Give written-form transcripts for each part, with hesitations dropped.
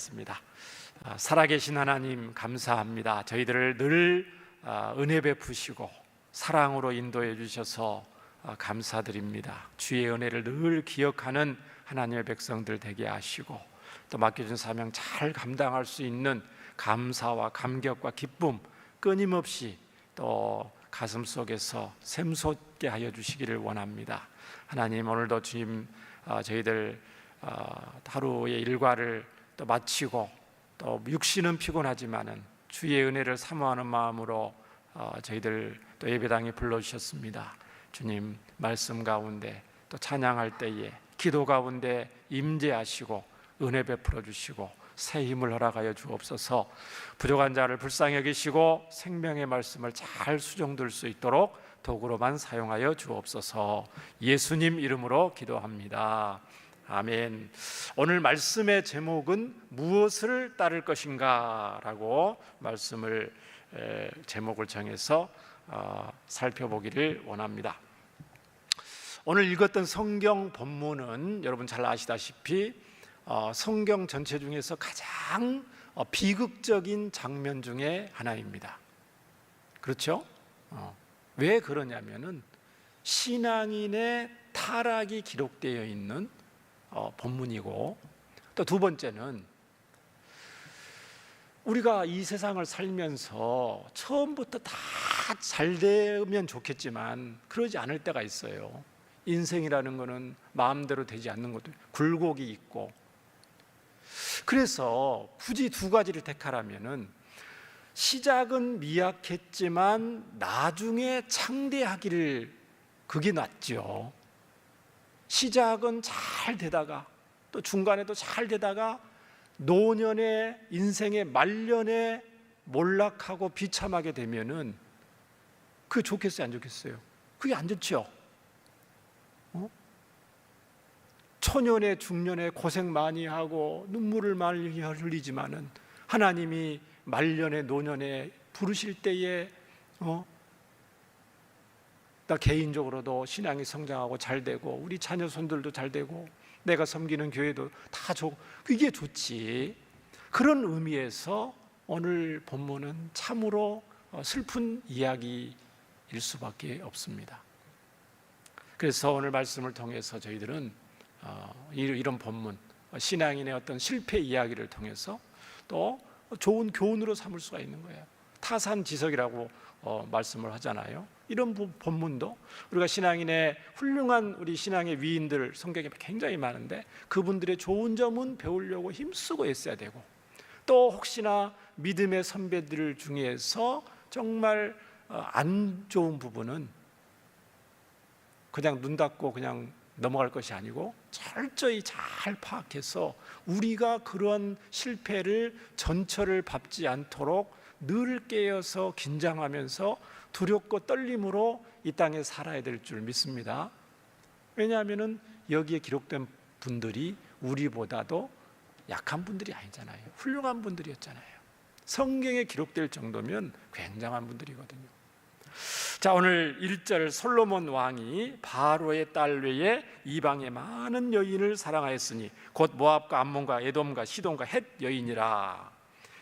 습니다. 살아계신 하나님 감사합니다. 저희들을 늘 은혜 베푸시고 사랑으로 인도해 주셔서 감사드립니다. 주의 은혜를 늘 기억하는 하나님의 백성들 되게 하시고 또 맡겨준 사명 잘 감당할 수 있는 감사와 감격과 기쁨 끊임없이 또 가슴 속에서 샘솟게 하여 주시기를 원합니다. 하나님, 오늘도 주님 저희들 하루의 일과를 또 마치고 또 육신은 피곤하지만은 주의 은혜를 사모하는 마음으로 저희들 또 예배당에 불러주셨습니다. 주님, 말씀 가운데 또 찬양할 때에 기도 가운데 임재하시고 은혜 베풀어 주시고 새 힘을 허락하여 주옵소서. 부족한 자를 불쌍히 여기시고 생명의 말씀을 잘 수종들 수 있도록 도구로만 사용하여 주옵소서. 예수님 이름으로 기도합니다. 아멘. 오늘 말씀의 제목은 무엇을 따를 것인가 라고 말씀을 제목을 정해서 살펴보기를 원합니다. 오늘 읽었던 성경 본문은 여러분 잘 아시다시피 성경 전체 중에서 가장 비극적인 장면 중에 하나입니다. 그렇죠? 왜 그러냐면은 신앙인의 타락이 기록되어 있는 본문이고, 또 두 번째는 우리가 이 세상을 살면서 처음부터 다 잘 되면 좋겠지만 그러지 않을 때가 있어요. 인생이라는 것은 마음대로 되지 않는 것도 굴곡이 있고, 그래서 굳이 두 가지를 택하라면은 시작은 미약했지만 나중에 창대하기를, 그게 낫죠. 시작은 잘 되다가 또 중간에도 잘 되다가 노년의 인생의 말년에 몰락하고 비참하게 되면은 그게 좋겠어요, 안 좋겠어요? 그게 안 좋죠. 초년에 중년에 고생 많이 하고 눈물을 많이 흘리지만은 하나님이 말년에 노년에 부르실 때에 나 개인적으로도 신앙이 성장하고 잘 되고 우리 자녀 손들도 잘 되고 내가 섬기는 교회도 다 좋고 이게 좋지. 그런 의미에서 오늘 본문은 참으로 슬픈 이야기일 수밖에 없습니다. 그래서 오늘 말씀을 통해서 저희들은 이런 본문, 신앙인의 어떤 실패 이야기를 통해서 또 좋은 교훈으로 삼을 수가 있는 거예요. 타산지석이라고 말씀을 하잖아요. 이런 본문도 우리가 신앙인의 훌륭한 우리 신앙의 위인들 성경에 굉장히 많은데 그분들의 좋은 점은 배우려고 힘쓰고 있어야 되고, 또 혹시나 믿음의 선배들 중에서 정말 안 좋은 부분은 그냥 눈 닫고 그냥 넘어갈 것이 아니고 철저히 잘 파악해서 우리가 그런 실패를 전철을 밟지 않도록 늘 깨어서 긴장하면서 두렵고 떨림으로 이 땅에 살아야 될 줄 믿습니다. 왜냐하면 여기에 기록된 분들이 우리보다도 약한 분들이 아니잖아요. 훌륭한 분들이었잖아요. 성경에 기록될 정도면 굉장한 분들이거든요. 자, 오늘 1절, 솔로몬 왕이 바로의 딸 외에 이방의 많은 여인을 사랑하였으니 곧 모압과 암몬과 에돔과 시돈과 헷 여인이라.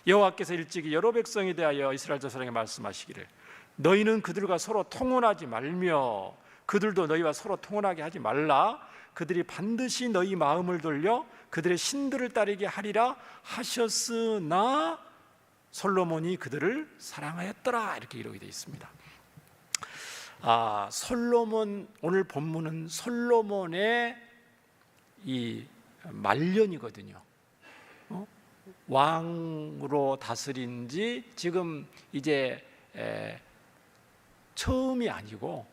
여호와께서 일찍이 여러 백성에 대하여 이스라엘 자손에게 말씀하시기를 너희는 그들과 서로 통혼하지 말며 그들도 너희와 서로 통혼하게 하지 말라. 그들이 반드시 너희 마음을 돌려 그들의 신들을 따르게 하리라 하셨으나 솔로몬이 그들을 사랑하였더라. 이렇게 기록이 되어 있습니다. 솔로몬, 오늘 본문은 솔로몬의 이 말년이거든요. 왕으로 다스린 지 지금 이제 처음이 아니고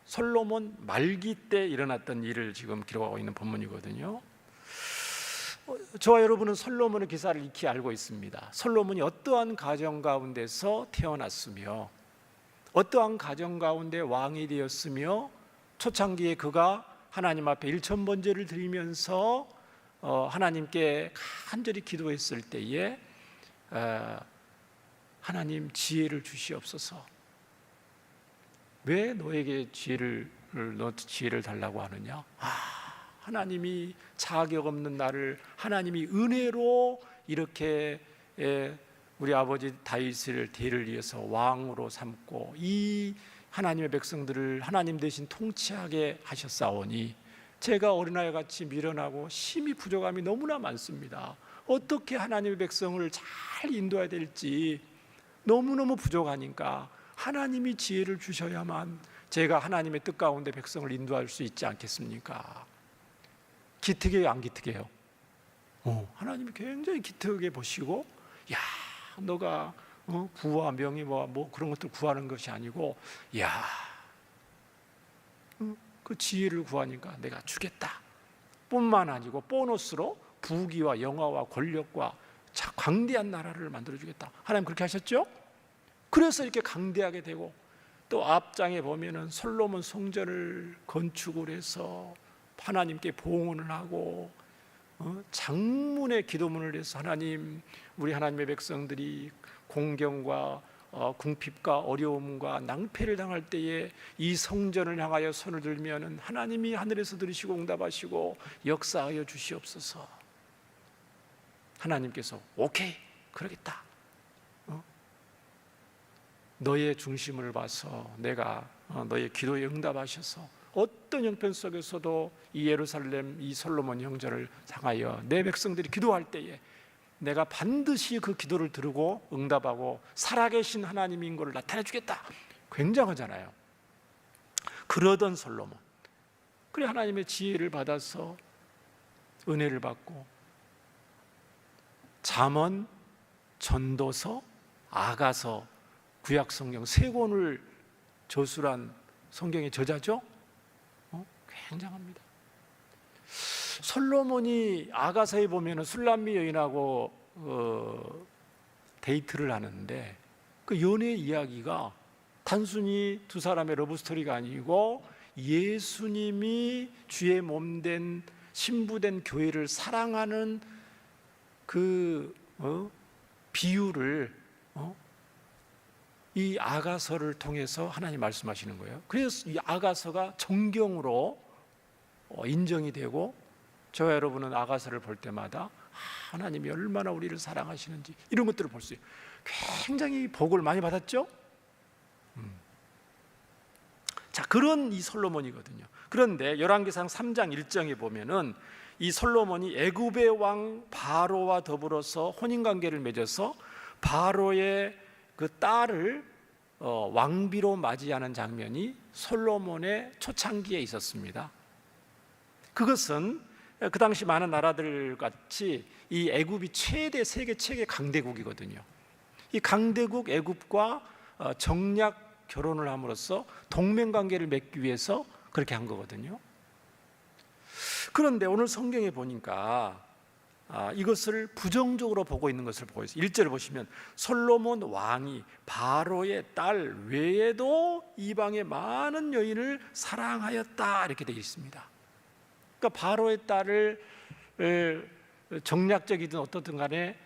솔로몬 말기 때 일어났던 일을 지금 기록하고 있는 본문이거든요. 저와 여러분은 솔로몬의 기사를 익히 알고 있습니다. 솔로몬이 어떠한 가정 가운데서 태어났으며 어떠한 가정 가운데 왕이 되었으며 초창기에 그가 하나님 앞에 일천번제를 드리면서 하나님께 간절히 기도했을 때에 하나님 지혜를 주시옵소서. 왜 너에게 지혜를 달라고 하느냐? 하나님이 자격 없는 나를 하나님이 은혜로 이렇게 우리 아버지 다윗을 대를 위해서 왕으로 삼고 이 하나님의 백성들을 하나님 대신 통치하게 하셨사오니 제가 어린아이 같이 미련하고 심히 부족함이 너무나 많습니다. 어떻게 하나님의 백성을 잘 인도해야 될지 너무너무 부족하니까 하나님이 지혜를 주셔야만 제가 하나님의 뜻 가운데 백성을 인도할 수 있지 않겠습니까? 기특해요, 안 기특해요? 하나님이 굉장히 기특하게 보시고, 야, 너가 부와 명예 뭐 그런 것들 구하는 것이 아니고, 야, 그 지혜를 구하니까 내가 주겠다. 뿐만 아니고 보너스로 부귀와 영화와 권력과 광대한 나라를 만들어주겠다. 하나님 그렇게 하셨죠? 그래서 이렇게 강대하게 되고, 또 앞장에 보면은 솔로몬 성전을 건축을 해서 하나님께 봉헌을 하고 장문의 기도문을 해서 하나님, 우리 하나님의 백성들이 공경과 궁핍과 어려움과 낭패를 당할 때에 이 성전을 향하여 손을 들면은 하나님이 하늘에서 들으시고 응답하시고 역사하여 주시옵소서. 하나님께서 오케이, 그러겠다. 너의 중심을 봐서 내가 너의 기도에 응답하셔서 어떤 형편 속에서도 이 예루살렘, 이 솔로몬 형제를 향하여 내 백성들이 기도할 때에 내가 반드시 그 기도를 들고 응답하고 살아계신 하나님인 것을 나타내 주겠다. 굉장하잖아요. 그러던 솔로몬, 그래 하나님의 지혜를 받아서 은혜를 받고 잠언, 전도서, 아가서, 구약성경 세 권을 저술한 성경의 저자죠. 굉장합니다. 솔로몬이 아가서에 보면 술람미 여인하고 데이트를 하는데 그 연애 이야기가 단순히 두 사람의 러브스토리가 아니고 예수님이 주의 몸된 신부된 교회를 사랑하는 그 비유를 이 아가서를 통해서 하나님 말씀하시는 거예요. 그래서 이 아가서가 정경으로 인정이 되고 저와 여러분은 아가서를 볼 때마다 하나님이 얼마나 우리를 사랑하시는지 이런 것들을 볼 수 있어요. 굉장히 복을 많이 받았죠. 자, 그런 이 솔로몬이거든요. 그런데 열왕기상 3장 1장에 보면은 이 솔로몬이 애굽의 왕 바로와 더불어서 혼인관계를 맺어서 바로의 그 딸을 왕비로 맞이하는 장면이 솔로몬의 초창기에 있었습니다. 그것은 그 당시 많은 나라들 같이 이 애굽이 세계 최대 강대국이거든요. 이 강대국 애굽과 정략 결혼을 함으로써 동맹관계를 맺기 위해서 그렇게 한 거거든요. 그런데 오늘 성경에 보니까 이것을 부정적으로 보고 있는 것을 보고 있어요. 1절을 보시면 솔로몬 왕이 바로의 딸 외에도 이방의 많은 여인을 사랑하였다 이렇게 되어 있습니다. 그러니까 바로의 딸을 정략적이든 어떻든 간에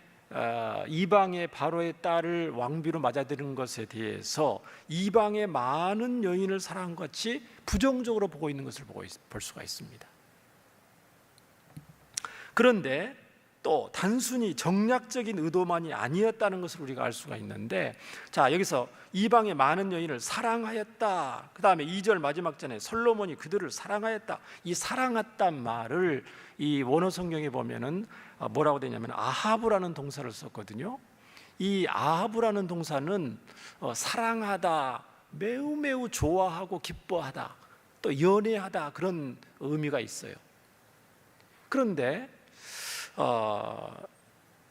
이방의 바로의 딸을 왕비로 맞아들인 것에 대해서 이방의 많은 여인을 사랑한 것 같이 부정적으로 보고 있는 것을 볼 수가 있습니다. 그런데 또 단순히 정략적인 의도만이 아니었다는 것을 우리가 알 수가 있는데, 자, 여기서 이방의 많은 여인을 사랑하였다, 그 다음에 2절 마지막 전에 솔로몬이 그들을 사랑하였다, 이 사랑했단 말을 이 원어 성경에 보면은 뭐라고 되냐면 아하브라는 동사를 썼거든요. 이 아하브라는 동사는 사랑하다, 매우 매우 좋아하고 기뻐하다, 또 연애하다 그런 의미가 있어요. 그런데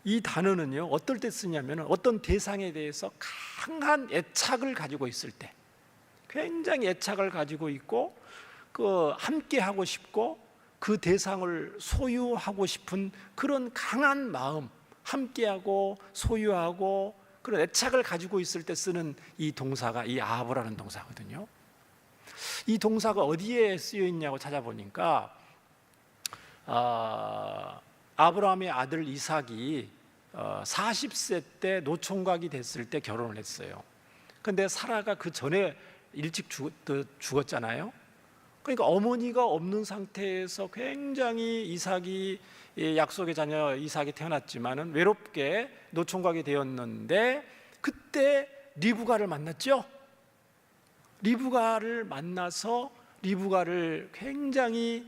이 단어는요 어떨 때 쓰냐면 어떤 대상에 대해서 강한 애착을 가지고 있을 때, 굉장히 애착을 가지고 있고 그 함께 하고 싶고 그 대상을 소유하고 싶은 그런 강한 마음, 함께하고 소유하고 그런 애착을 가지고 있을 때 쓰는 이 동사가 이 아하브라는 동사거든요. 이 동사가 어디에 쓰여 있냐고 찾아보니까 아브라함의 아들 이삭이 40세 때 노총각이 됐을 때 결혼을 했어요. 그런데 사라가 그 전에 일찍 죽었잖아요. 그러니까 어머니가 없는 상태에서 굉장히 이삭이 약속의 자녀 이삭이 태어났지만은 외롭게 노총각이 되었는데 그때 리브가를 만났죠. 리브가를 만나서 리브가를 굉장히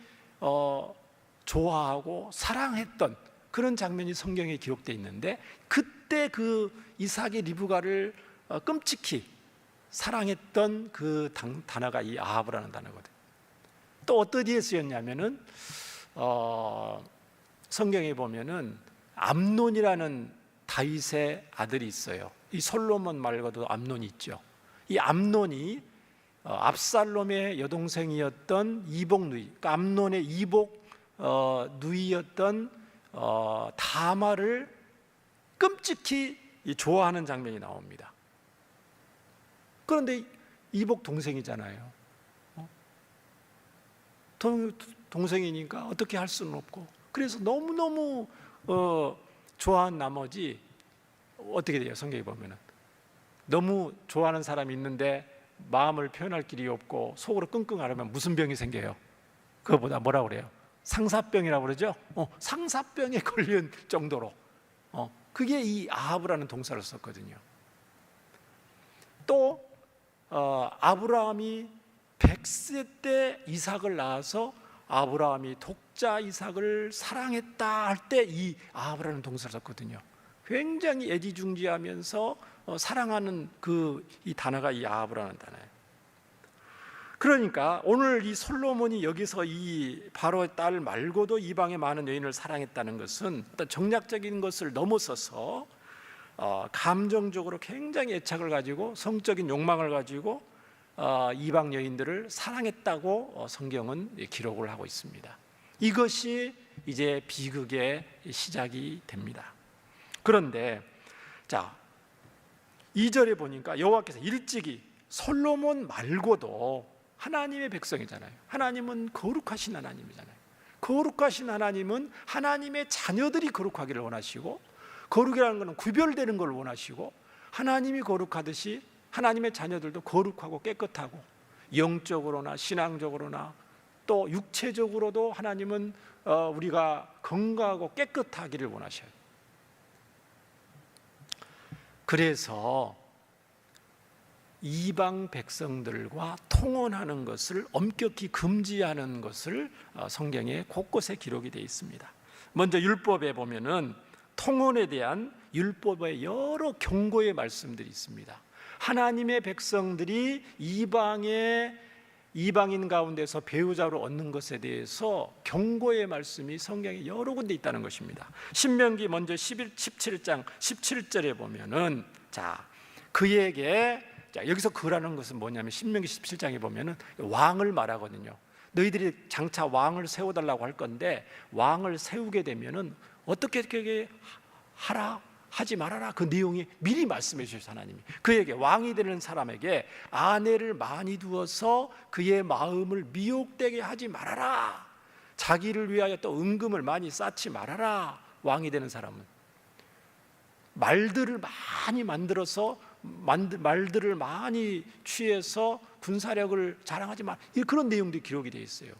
좋아하고 사랑했던 그런 장면이 성경에 기록되어 있는데 그때 그 이삭이 리브가를 끔찍히 사랑했던 그 단어가 이 아합이라는 단어거든요. 또 어디에 쓰였냐면은 성경에 보면은 암논이라는 다윗의 아들이 있어요. 이 솔로몬 말고도 암논이 있죠. 이 암논이 압살롬의 여동생이었던 이복 누이, 그러니까 암논의 이복 누이였던 다말을 끔찍히 좋아하는 장면이 나옵니다. 그런데 이복 동생이잖아요. 동생이니까 어떻게 할 수는 없고, 그래서 너무너무 좋아한 나머지 어떻게 돼요? 성경에 보면은 너무 좋아하는 사람이 있는데 마음을 표현할 길이 없고 속으로 끙끙 앓으면 무슨 병이 생겨요? 그거보다 뭐라고 그래요? 상사병이라고 그러죠? 상사병에 걸린 정도로 그게 이 아합이라는 동사를 썼거든요. 또 아브라함이 100세 때 이삭을 낳아서 아브라함이 독자 이삭을 사랑했다 할 때 이 아합이라는 동사를 썼거든요. 굉장히 애지중지하면서 사랑하는 이 단어가 이 아합이라는 단어예요. 그러니까 오늘 이 솔로몬이 여기서 이 바로의 딸 말고도 이방의 많은 여인을 사랑했다는 것은 어떤 정략적인 것을 넘어서서 감정적으로 굉장히 애착을 가지고 성적인 욕망을 가지고 이방 여인들을 사랑했다고 성경은 기록을 하고 있습니다. 이것이 이제 비극의 시작이 됩니다. 그런데 자 2절에 보니까 여호와께서 일찍이 솔로몬 말고도 하나님의 백성이잖아요. 하나님은 거룩하신 하나님이잖아요. 거룩하신 하나님은 하나님의 자녀들이 거룩하기를 원하시고, 거룩이라는 것은 구별되는 걸 원하시고, 하나님이 거룩하듯이 하나님의 자녀들도 거룩하고 깨끗하고 영적으로나 신앙적으로나 또 육체적으로도 하나님은 우리가 건강하고 깨끗하기를 원하셔요. 그래서 이방 백성들과 통혼하는 것을 엄격히 금지하는 것을 성경에 곳곳에 기록이 되어 있습니다. 먼저 율법에 보면은 통혼에 대한 율법의 여러 경고의 말씀들이 있습니다. 하나님의 백성들이 이방인 가운데서 배우자로 얻는 것에 대해서 경고의 말씀이 성경에 여러 군데 있다는 것입니다. 신명기 먼저 17장 17절에 보면은 그에게 여기서 그라는 것은 뭐냐면 신명기 17장에 보면은 왕을 말하거든요. 너희들이 장차 왕을 세워달라고 할 건데 왕을 세우게 되면은 어떻게 하라 하지 말아라, 그 내용이 미리 말씀해 주셔서 하나님이 그에게 왕이 되는 사람에게 아내를 많이 두어서 그의 마음을 미혹되게 하지 말아라, 자기를 위하여 또 은금을 많이 쌓지 말아라. 왕이 되는 사람은 말들을 많이 만들어서 말들을 많이 취해서 군사력을 자랑하지 마, 그런 내용들이 기록이 되어 있어요.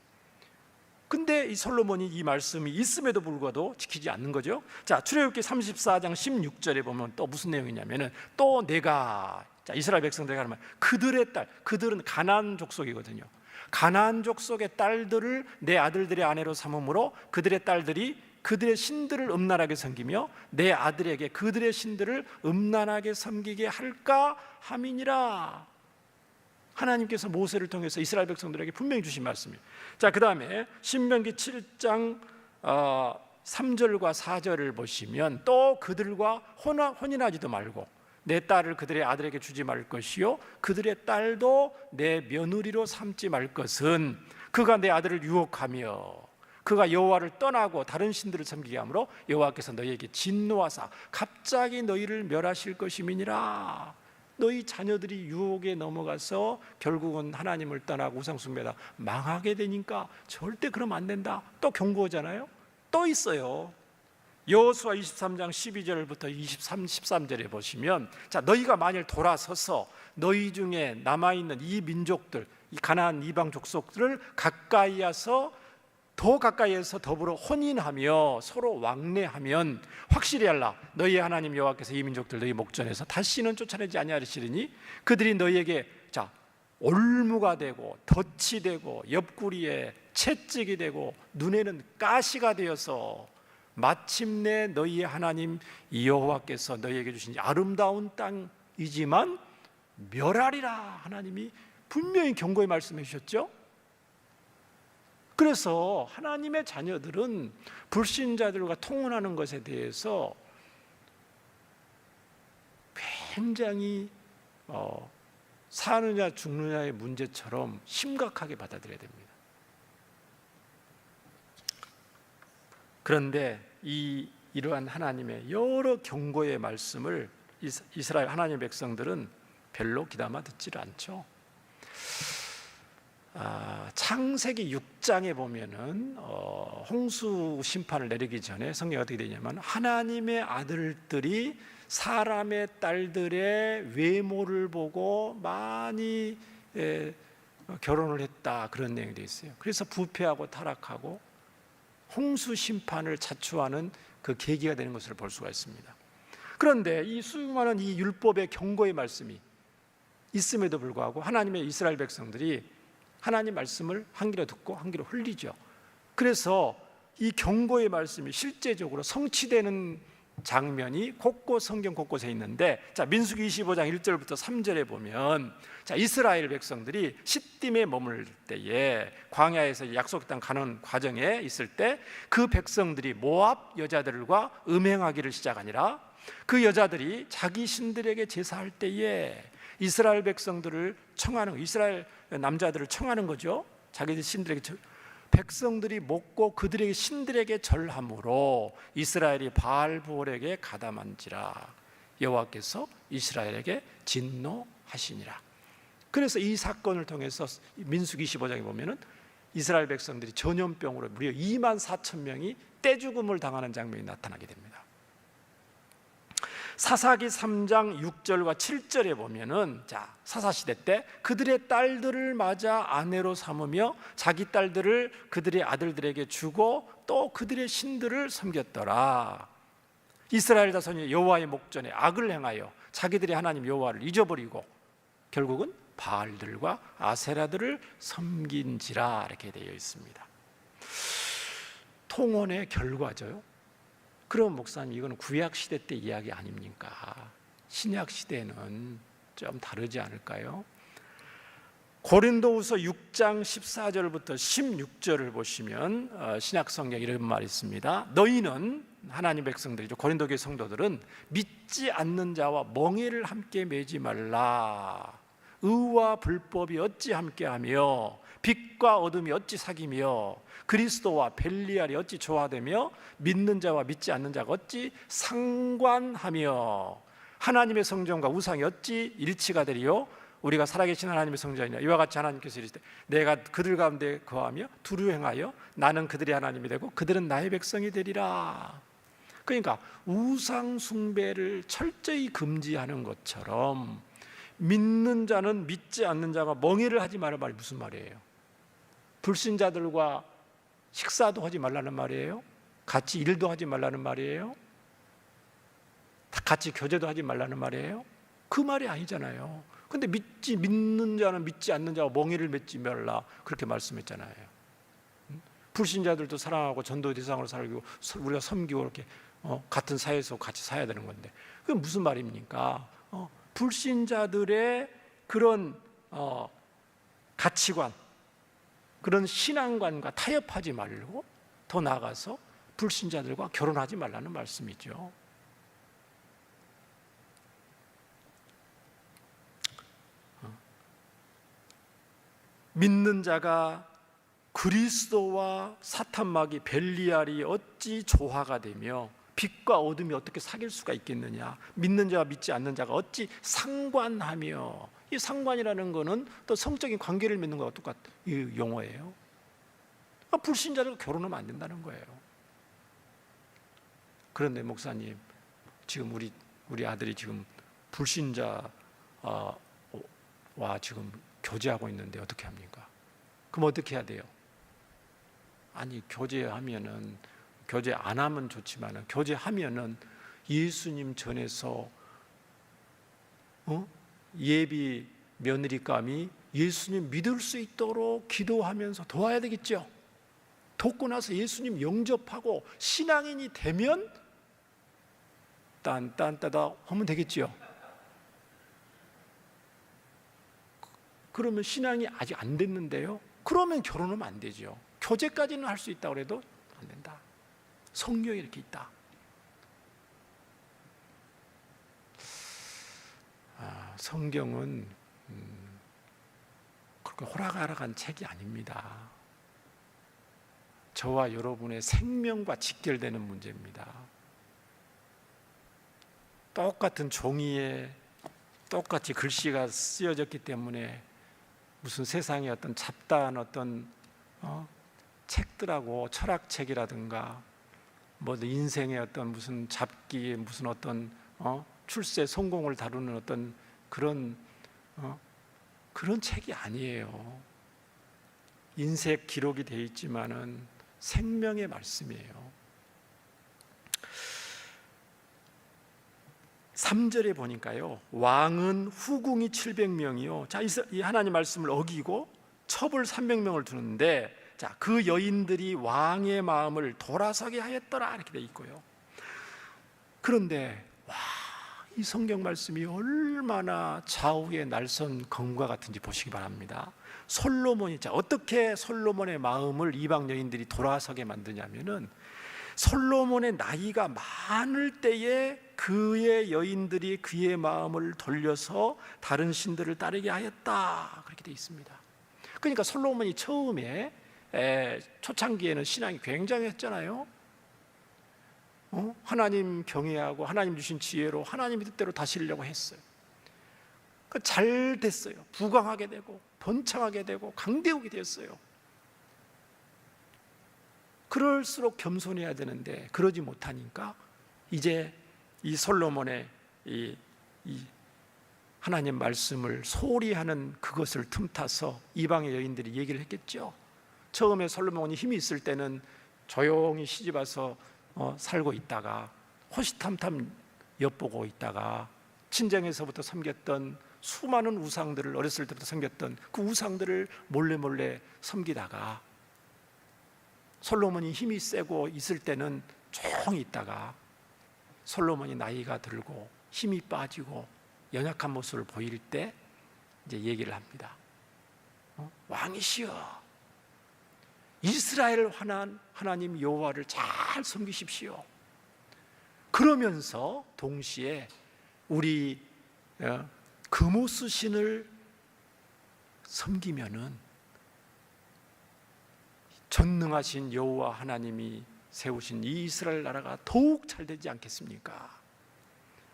근데 이 솔로몬이 이 말씀이 있음에도 불구하고 지키지 않는 거죠. 출애굽기 34장 16절에 보면 또 무슨 내용이냐면은 또 내가 이스라엘 백성들에게 하는 말, 그들의 딸, 그들은 가나안 족속이거든요. 가나안 족속의 딸들을 내 아들들의 아내로 삼음으로 그들의 딸들이 그들의 신들을 음란하게 섬기며 내 아들에게 그들의 신들을 음란하게 섬기게 할까 함이니라. 하나님께서 모세를 통해서 이스라엘 백성들에게 분명히 주신 말씀이에요. 그 다음에 신명기 7장 3절과 4절을 보시면 또 그들과 혼인하지도 말고 내 딸을 그들의 아들에게 주지 말 것이요 그들의 딸도 내 며느리로 삼지 말 것은 그가 내 아들을 유혹하며 그가 여호와를 떠나고 다른 신들을 섬기게 하므로 여호와께서 너희에게 진노하사 갑자기 너희를 멸하실 것임이니라. 너희 자녀들이 유혹에 넘어가서 결국은 하나님을 떠나고 우상숭배다 망하게 되니까 절대 그러면 안 된다. 또 경고하잖아요. 또 있어요. 여호수아 23장 12절부터 13절에 보시면 너희가 만일 돌아서서 너희 중에 남아있는 이 민족들 이 가나안 이방 족속들을 가까이서 더 가까이에서 더불어 혼인하며 서로 왕래하면 확실히 알라. 너희의 하나님 여호와께서 이 민족들 너희 목전에서 다시는 쫓아내지 아니하시리니 그들이 너희에게 올무가 되고 덫이 되고 옆구리에 채찍이 되고 눈에는 가시가 되어서 마침내 너희의 하나님 여호와께서 너희에게 주신 아름다운 땅이지만 멸하리라. 하나님이 분명히 경고의 말씀해 주셨죠. 그래서 하나님의 자녀들은 불신자들과 통혼하는 것에 대해서 굉장히 사느냐 죽느냐의 문제처럼 심각하게 받아들여야 됩니다. 그런데 이러한 하나님의 여러 경고의 말씀을 이스라엘 하나님의 백성들은 별로 귀담아 듣지를 않죠. 창세기 6장에 보면은 홍수 심판을 내리기 전에 성경이 어떻게 되냐면 하나님의 아들들이 사람의 딸들의 외모를 보고 많이 결혼을 했다, 그런 내용이 되어 있어요. 그래서 부패하고 타락하고 홍수 심판을 자초하는 그 계기가 되는 것을 볼 수가 있습니다. 그런데 이 수많은 이 율법의 경고의 말씀이 있음에도 불구하고 하나님의 이스라엘 백성들이 하나님 말씀을 한 귀로 듣고 한 귀로 흘리죠. 그래서 이 경고의 말씀이 실제적으로 성취되는 장면이 성경 곳곳에 있는데, 민수기 25장 1절부터 3절에 보면 이스라엘 백성들이 시딤에 머물 때에 광야에서 약속 땅 가는 과정에 있을 때 그 백성들이 모압 여자들과 음행하기를 시작하니라. 그 여자들이 자기 신들에게 제사할 때에 이스라엘 백성들을 청하는, 이스라엘 남자들을 청하는 거죠. 자기들 신들에게 백성들이 먹고 그들에게 신들에게 절함으로 이스라엘이 바알볼에게 가담한지라. 여호와께서 이스라엘에게 진노하시니라. 그래서 이 사건을 통해서 민수기 25장에 보면은 이스라엘 백성들이 전염병으로 무려 2만 4천 명이 떼죽음을 당하는 장면이 나타나게 됩니다. 사사기 3장 6절과 7절에 보면은 사사시대 때 그들의 딸들을 맞아 아내로 삼으며 자기 딸들을 그들의 아들들에게 주고 또 그들의 신들을 섬겼더라. 이스라엘 자손이 여호와의 목전에 악을 행하여 자기들이 하나님 여호와를 잊어버리고 결국은 바알들과 아세라들을 섬긴지라, 이렇게 되어 있습니다. 통혼의 결과죠. 그럼 목사님, 이거는 구약 시대 때 이야기 아닙니까? 신약 시대는 좀 다르지 않을까요? 고린도후서 6장 14절부터 16절을 보시면 신약 성경에 이런 말이 있습니다. 너희는, 하나님 백성들이죠, 고린도교회 성도들은 믿지 않는 자와 멍에를 함께 매지 말라. 의와 불법이 어찌 함께하며 빛과 어둠이 어찌 사귀며 그리스도와 벨리알이 어찌 조화되며 믿는 자와 믿지 않는 자가 어찌 상관하며 하나님의 성전과 우상이 어찌 일치가 되리요. 우리가 살아계신 하나님의 성전이냐. 이와 같이 하나님께서 이르시되 내가 그들 가운데 거하며 두루 행하여 나는 그들의 하나님이 되고 그들은 나의 백성이 되리라. 그러니까 우상 숭배를 철저히 금지하는 것처럼 믿는 자는 믿지 않는 자가 멍에를 하지 말라는 말이 무슨 말이에요? 불신자들과 식사도 하지 말라는 말이에요? 같이 일도 하지 말라는 말이에요? 같이 교제도 하지 말라는 말이에요? 그 말이 아니잖아요. 근데 믿는 자는 믿지 않는 자와 멍에를 맺지 말라, 그렇게 말씀했잖아요. 불신자들도 사랑하고 전도 대상으로 살고 우리가 섬기고 이렇게 같은 사회에서 같이 살아야 되는 건데 그게 무슨 말입니까? 불신자들의 그런 가치관, 그런 신앙관과 타협하지 말고 더 나아가서 불신자들과 결혼하지 말라는 말씀이죠. 믿는 자가 그리스도와 사탄마귀 벨리알이 어찌 조화가 되며 빛과 어둠이 어떻게 사귈 수가 있겠느냐. 믿는 자와 믿지 않는 자가 어찌 상관하며, 이 상관이라는 것은 또 성적인 관계를 맺는 것과 똑같은 용어예요. 불신자들과 결혼하면 안 된다는 거예요. 그런데 목사님, 지금 우리 아들이 지금 불신자와 지금 교제하고 있는데 어떻게 합니까? 그럼 어떻게 해야 돼요? 아니, 교제하면은, 교제 안 하면 좋지만 교제하면은 예수님 전에서 예비 며느리감이 예수님 믿을 수 있도록 기도하면서 도와야 되겠죠. 돕고 나서 예수님 영접하고 신앙인이 되면 딴딴따다 하면 되겠죠. 그러면 신앙이 아직 안 됐는데요, 그러면 결혼하면 안 되죠. 교제까지는 할 수 있다고 해도 안 된다. 성경에 이렇게 있다. 성경은 그렇게 호락호락한 책이 아닙니다. 저와 여러분의 생명과 직결되는 문제입니다. 똑같은 종이에 똑같이 글씨가 쓰여졌기 때문에 무슨 세상의 어떤 잡다한 어떤 책들하고 철학책이라든가 뭐 인생의 어떤 무슨 잡기, 무슨 어떤 출세 성공을 다루는 어떤 그런 책이 아니에요. 인생 기록이 되어 있지만은 생명의 말씀이에요. 3절에 보니까요, 왕은 후궁이 700명이요. 자, 이 하나님 말씀을 어기고 첩을 300명을 두는데, 자, 그 여인들이 왕의 마음을 돌아서게 하였더라 이렇게 돼 있고요. 그런데 이 성경 말씀이 얼마나 좌우의 날선 검과 같은지 보시기 바랍니다. 솔로몬이, 자, 어떻게 솔로몬의 마음을 이방 여인들이 돌아서게 만드냐면은, 솔로몬의 나이가 많을 때에 그의 여인들이 그의 마음을 돌려서 다른 신들을 따르게 하였다 그렇게 되어 있습니다. 그러니까 솔로몬이 처음에 초창기에는 신앙이 굉장했잖아요. 하나님 경외하고 하나님 주신 지혜로 하나님 뜻대로 다스리려고 했어요. 잘 됐어요. 부강하게 되고 번창하게 되고 강대국이 되었어요. 그럴수록 겸손해야 되는데 그러지 못하니까 이제 이 솔로몬의 이 하나님 말씀을 소홀히 하는 그것을 틈타서 이방의 여인들이 얘기를 했겠죠. 처음에 솔로몬이 힘이 있을 때는 조용히 시집와서 살고 있다가 호시탐탐 엿보고 있다가 친정에서부터 섬겼던 수많은 우상들을, 어렸을 때부터 섬겼던 그 우상들을 몰래 섬기다가 솔로몬이 힘이 세고 있을 때는 조용히 있다가 솔로몬이 나이가 들고 힘이 빠지고 연약한 모습을 보일 때 이제 얘기를 합니다. 왕이시여, 이스라엘 하나님 여호와를 잘 섬기십시오. 그러면서 동시에 우리 그모스 신을 섬기면은 전능하신 여호와 하나님이 세우신 이 이스라엘 나라가 더욱 잘 되지 않겠습니까?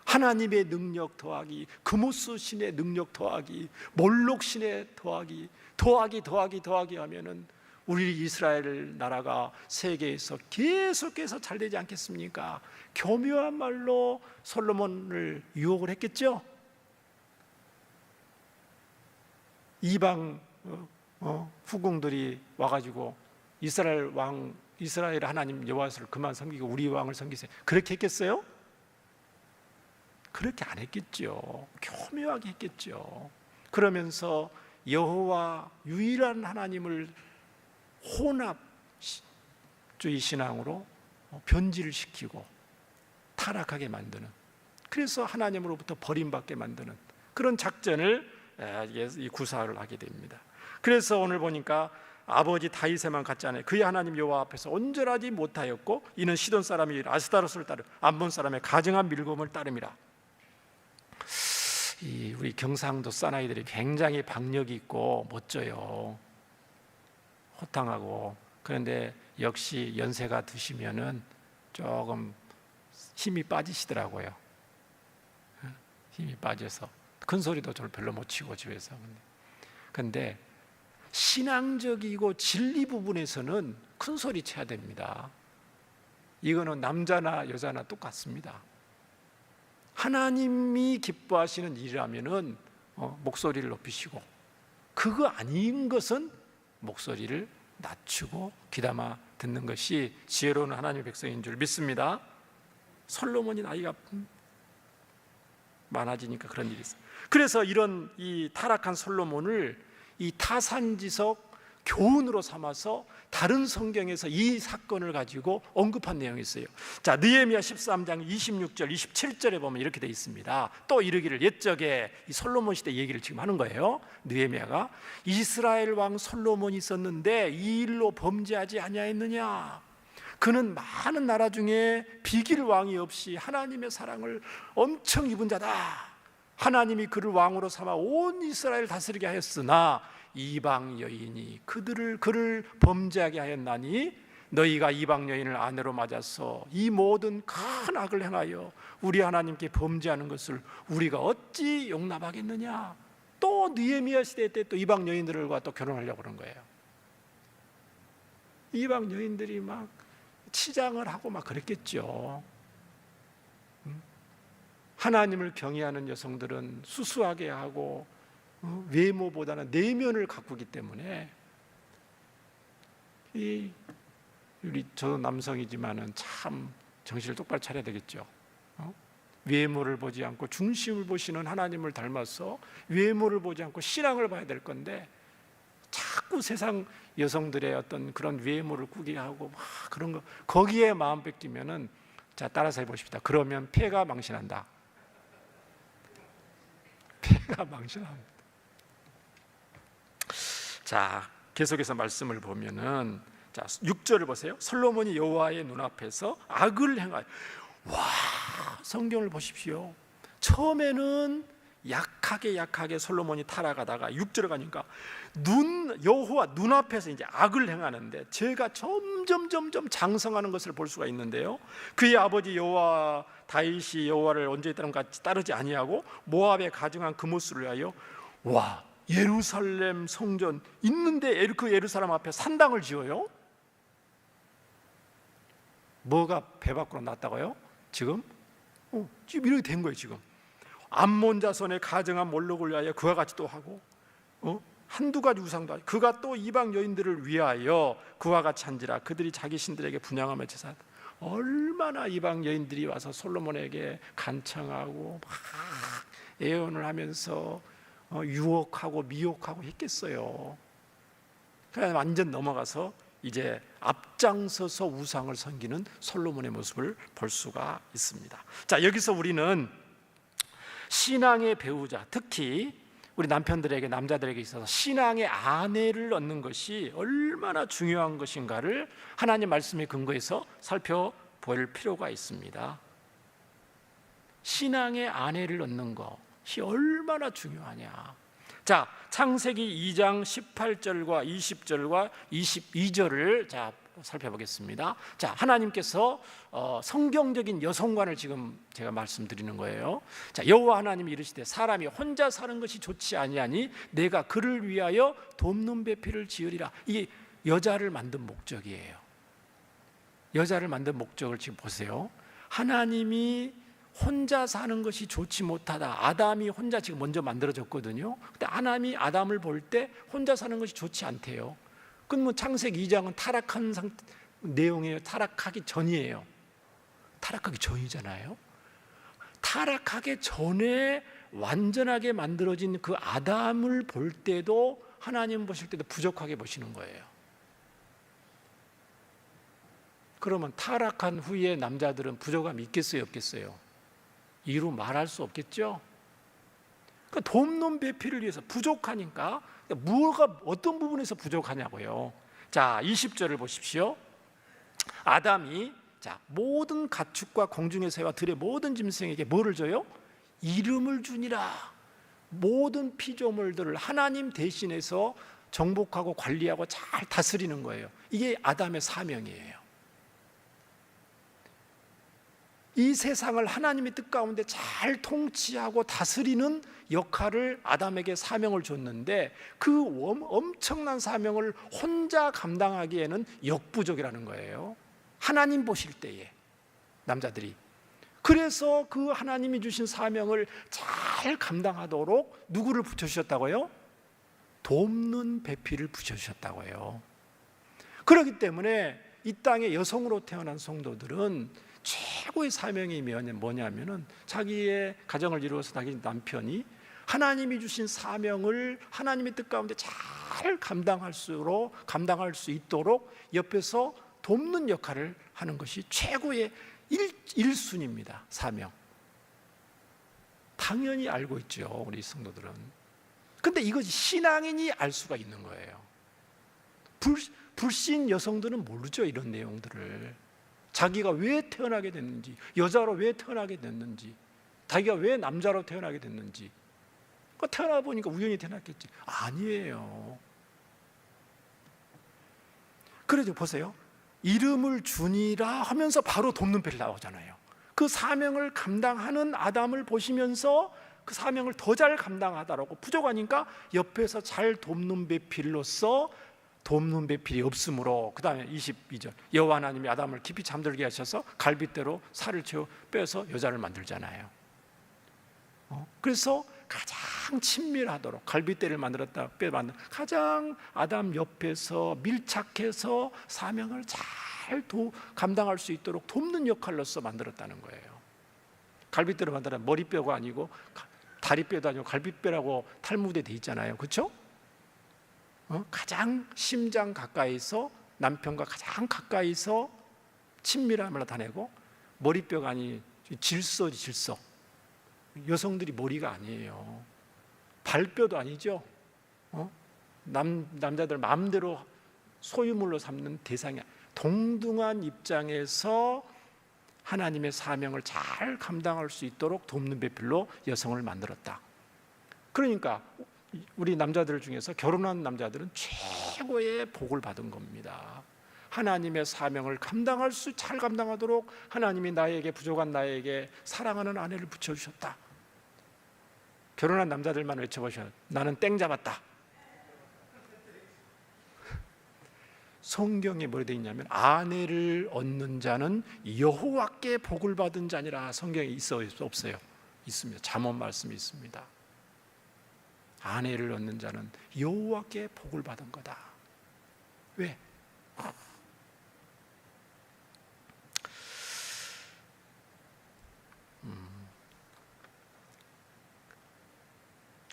하나님의 능력 더하기, 그모스 신의 능력 더하기, 몰록 신의 더하기 하면은 우리 이스라엘 나라가 세계에서 계속해서 잘 되지 않겠습니까? 교묘한 말로 솔로몬을 유혹을 했겠죠. 이방 후궁들이 와가지고 이스라엘 하나님 여호와를 그만 섬기고 우리 왕을 섬기세요, 그렇게 했겠어요? 그렇게 안 했겠죠. 교묘하게 했겠죠. 그러면서 여호와 유일한 하나님을 혼합주의 신앙으로 변질을 시키고 타락하게 만드는, 그래서 하나님으로부터 버림받게 만드는 그런 작전을 이 구사를 하게 됩니다. 그래서 오늘 보니까 아버지 다윗에만 같지 않아요. 그의 하나님 여호와 앞에서 온전하지 못하였고 이는 시돈 사람이 아스타로스를 따르 암몬 사람의 가증한 밀검을 따름이라. 우리 경상도 사나이들이 굉장히 박력이 있고 멋져요. 호탕하고. 그런데 역시 연세가 드시면은 조금 힘이 빠지시더라고요. 힘이 빠져서 큰 소리도 별로 못 치고 집에서. 근데 신앙적이고 진리 부분에서는 큰 소리 쳐야 됩니다. 이거는 남자나 여자나 똑같습니다. 하나님이 기뻐하시는 일이라면은 목소리를 높이시고, 그거 아닌 것은 목소리를 낮추고 귀담아 듣는 것이 지혜로운 하나님의 백성인 줄 믿습니다. 솔로몬이 나이가 많아지니까 그런 일이 있어요. 그래서 이런 이 타락한 솔로몬을 이 타산지석 교훈으로 삼아서 다른 성경에서 이 사건을 가지고 언급한 내용이 있어요. 자, 느헤미야 13장 26절 27절에 보면 이렇게 되어 있습니다. 또 이르기를, 옛적에 이 솔로몬 시대 얘기를 지금 하는 거예요. 느헤미야가 이스라엘 왕 솔로몬이 있었는데 이 일로 범죄하지 아니하였느냐. 그는 많은 나라 중에 비길 왕이 없이 하나님의 사랑을 엄청 입은 자다. 하나님이 그를 왕으로 삼아 온 이스라엘을 다스리게 하였으나 이방 여인이 그를 범죄하게 하였나니 너희가 이방 여인을 아내로 맞아서 이 모든 큰 악을 행하여 우리 하나님께 범죄하는 것을 우리가 어찌 용납하겠느냐. 또 느헤미야 시대 때 또 이방 여인들과 또 결혼하려고 그런 거예요. 이방 여인들이 막 치장을 하고 막 그랬겠죠. 하나님을 경외하는 여성들은 수수하게 하고 외모보다는 내면을 가꾸기 때문에 우리 저도 남성이지만은 참 정신을 똑바로 차려야 되겠죠. 외모를 보지 않고 중심을 보시는 하나님을 닮아서 외모를 보지 않고 신앙을 봐야 될 건데 자꾸 세상 여성들의 어떤 그런 외모를 꾸게 하고 막 그런 거 거기에 마음 뺏기면은 자 따라서 해보십시다. 그러면 폐가 망신한다. 폐가 망신합니다. 자, 계속해서 말씀을 보면은 자 6절을 보세요. 솔로몬이 여호와의 눈앞에서 악을 행하여. 와, 성경을 보십시오. 처음에는 약하게 솔로몬이 타락하다가 6절에 가니까 여호와 눈앞에서 이제 악을 행하는데 죄가 점점 장성하는 것을 볼 수가 있는데요. 그의 아버지 여호와 다윗이 여호와를 언제 따름 같이 따르지 아니하고 모압에 가증한 그모스를 위하여 와 예루살렘 성전 있는데 그 예루살렘 앞에 산당을 지어요. 뭐가 배 밖으로 났다고요? 지금 이렇게 된 거예요. 지금 암몬 자손의 가증한 몰록을 위하여 그와 같이 또 하고 한두 가지 우상도 하고 그가 또 이방 여인들을 위하여 그와 같이 한지라 그들이 자기 신들에게 분향하며 제사. 얼마나 이방 여인들이 와서 솔로몬에게 간청하고 막 애원을 하면서 유혹하고 미혹하고 했겠어요. 그냥 완전 넘어가서 이제 앞장서서 우상을 섬기는 솔로몬의 모습을 볼 수가 있습니다. 자, 여기서 우리는 신앙의 배우자, 특히 우리 남편들에게, 남자들에게 있어서 신앙의 아내를 얻는 것이 얼마나 중요한 것인가를 하나님 말씀에 근거해서 살펴볼 필요가 있습니다. 신앙의 아내를 얻는 것이 얼마나 중요하냐. 자, 창세기 2장 18절과 20절과 22절을 자 살펴보겠습니다. 자, 하나님께서 성경적인 여성관을 지금 제가 말씀드리는 거예요. 자, 여호와 하나님이 이르시되 사람이 혼자 사는 것이 좋지 아니하니 내가 그를 위하여 돕는 배필을 지으리라. 이게 여자를 만든 목적이에요. 여자를 만든 목적을 지금 보세요. 하나님이 혼자 사는 것이 좋지 못하다. 아담이 혼자 지금 먼저 만들어졌거든요. 근데 하나님이 아담을 볼 때 혼자 사는 것이 좋지 않대요. 그건 뭐 창세기 2장은 타락한 내용이에요. 타락하기 전이에요. 타락하기 전이잖아요. 타락하기 전에 완전하게 만들어진 그 아담을 볼 때도 하나님 보실 때도 부족하게 보시는 거예요. 그러면 타락한 후에 남자들은 부족함이 있겠어요, 없겠어요? 이루 말할 수 없겠죠. 그러니까 돕는 배필을 위해서 부족하니까 뭐가 어떤 부분에서 부족하냐고요. 자, 20절을 보십시오. 아담이 자 모든 가축과 공중의 새와 들의 모든 짐승에게 뭐를 줘요? 이름을 주니라. 모든 피조물들을 하나님 대신해서 정복하고 관리하고 잘 다스리는 거예요. 이게 아담의 사명이에요. 이 세상을 하나님의 뜻 가운데 잘 통치하고 다스리는 역할을 아담에게 사명을 줬는데 그 엄청난 사명을 혼자 감당하기에는 역부족이라는 거예요. 하나님 보실 때에 남자들이. 그래서 그 하나님이 주신 사명을 잘 감당하도록 누구를 붙여주셨다고요? 돕는 배필을 붙여주셨다고 해요. 그렇기 때문에 이 땅에 여성으로 태어난 성도들은 최고의 사명이 뭐냐면은 자기의 가정을 이루어서 자기 남편이 하나님이 주신 사명을 하나님의 뜻 가운데 잘 감당할 수 있도록 옆에서 돕는 역할을 하는 것이 최고의 1순위입니다. 사명. 당연히 알고 있죠, 우리 성도들은. 근데 이것이 신앙인이 알 수가 있는 거예요. 불신 여성들은 모르죠, 이런 내용들을. 자기가 왜 태어나게 됐는지, 여자로 왜 태어나게 됐는지, 자기가 왜 남자로 태어나게 됐는지. 태어나 보니까 우연히 태어났겠지. 아니에요. 그래도 보세요. 이름을 주니라 하면서 바로 돕는 배필 나오잖아요. 그 사명을 감당하는 아담을 보시면서 그 사명을 더 잘 감당하다라고, 부족하니까 옆에서 잘 돕는 배필로서 돕는 배필이 없으므로, 그 다음에 22절 여호와 하나님이 아담을 깊이 잠들게 하셔서 갈빗대로 살을 빼서 여자를 만들잖아요. 그래서 가장 친밀하도록 갈빗대를 만들었다 가장 아담 옆에서 밀착해서 사명을 잘 감당할 수 있도록 돕는 역할로서 만들었다는 거예요. 갈빗대로 만들어 머리뼈가 아니고 다리뼈도 아니고 갈빗뼈라고 탈무드에 돼 있잖아요. 그렇죠? 가장 심장 가까이서, 남편과 가장 가까이서 친밀함을 나타내고, 머리뼈가 아니 질서. 여성들이 머리가 아니에요. 발뼈도 아니죠. 남자들 마음대로 소유물로 삼는 대상이, 동등한 입장에서 하나님의 사명을 잘 감당할 수 있도록 돕는 배필로 여성을 만들었다. 그러니까 우리 남자들 중에서 결혼한 남자들은 최고의 복을 받은 겁니다. 하나님의 사명을 잘 감당하도록 하나님이 나에게, 부족한 나에게 사랑하는 아내를 붙여주셨다. 결혼한 남자들만 외쳐보셔요. 나는 땡 잡았다. 성경에 뭐라 되어 있냐면 아내를 얻는 자는 여호와께 복을 받은 자니라. 성경에 있어요, 없어요? 있습니다. 잠언 말씀이 있습니다. 아내를 얻는 자는 여호와께 복을 받은 거다. 왜?